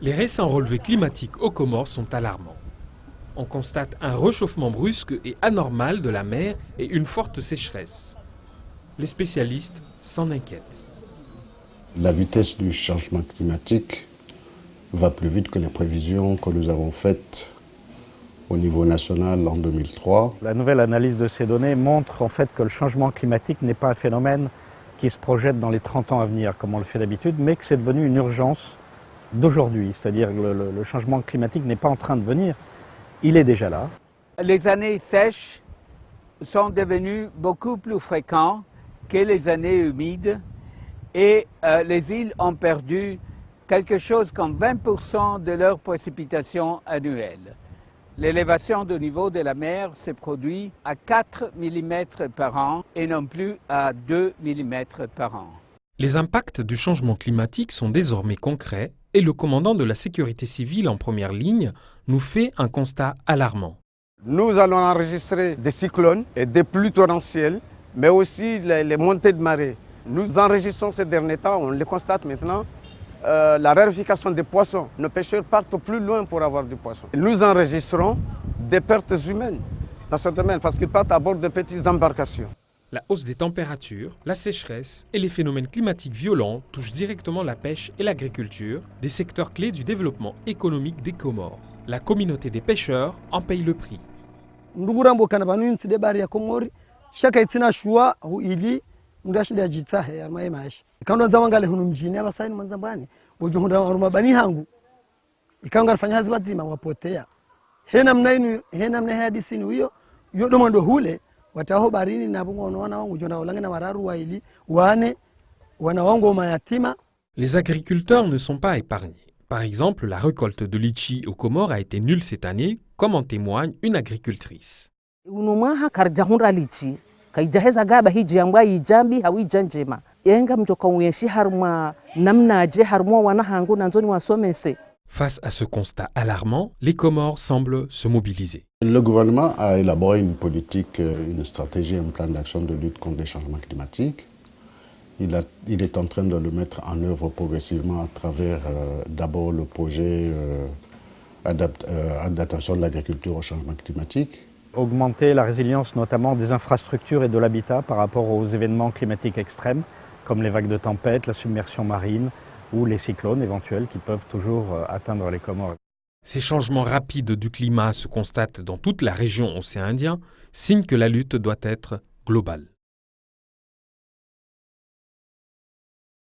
Les récents relevés climatiques aux Comores sont alarmants. On constate un réchauffement brusque et anormal de la mer et une forte sécheresse. Les spécialistes s'en inquiètent. La vitesse du changement climatique va plus vite que les prévisions que nous avons faites au niveau national en 2003. La nouvelle analyse de ces données montre en fait que le changement climatique n'est pas un phénomène qui se projette dans les 30 ans à venir, comme on le fait d'habitude, mais que c'est devenu une urgence d'aujourd'hui. C'est-à-dire que le changement climatique n'est pas en train de venir, il est déjà là. Les années sèches sont devenues beaucoup plus fréquentes que les années humides et les îles ont perdu quelque chose comme 20% de leurs précipitations annuelles. L'élévation du niveau de la mer se produit à 4 mm par an et non plus à 2 mm par an. Les impacts du changement climatique sont désormais concrets et le commandant de la sécurité civile en première ligne nous fait un constat alarmant. Nous allons enregistrer des cyclones et des pluies torrentielles, mais aussi les montées de marée. Nous enregistrons ces derniers temps, on les constate maintenant, la raréfaction des poissons. Nos pêcheurs partent plus loin pour avoir du poisson. Nous enregistrons des pertes humaines dans ce domaine parce qu'ils partent à bord de petites embarcations. La hausse des températures, la sécheresse et les phénomènes climatiques violents touchent directement la pêche et l'agriculture, des secteurs clés du développement économique des Comores. La communauté des pêcheurs en paye le prix. Les agriculteurs ne sont pas épargnés. Par exemple, la récolte de litchi aux Comores a été nulle cette année, comme en témoigne une agricultrice. Face à ce constat alarmant, les Comores semblent se mobiliser. Le gouvernement a élaboré une politique, une stratégie, un plan d'action de lutte contre les changements climatiques. Il est en train de le mettre en œuvre progressivement à travers d'abord le projet d'adaptation de l'agriculture au changement climatique. Augmenter la résilience notamment des infrastructures et de l'habitat par rapport aux événements climatiques extrêmes, comme les vagues de tempête, la submersion marine ou les cyclones éventuels qui peuvent toujours atteindre les Comores. Ces changements rapides du climat se constatent dans toute la région océan Indien, signe que la lutte doit être globale.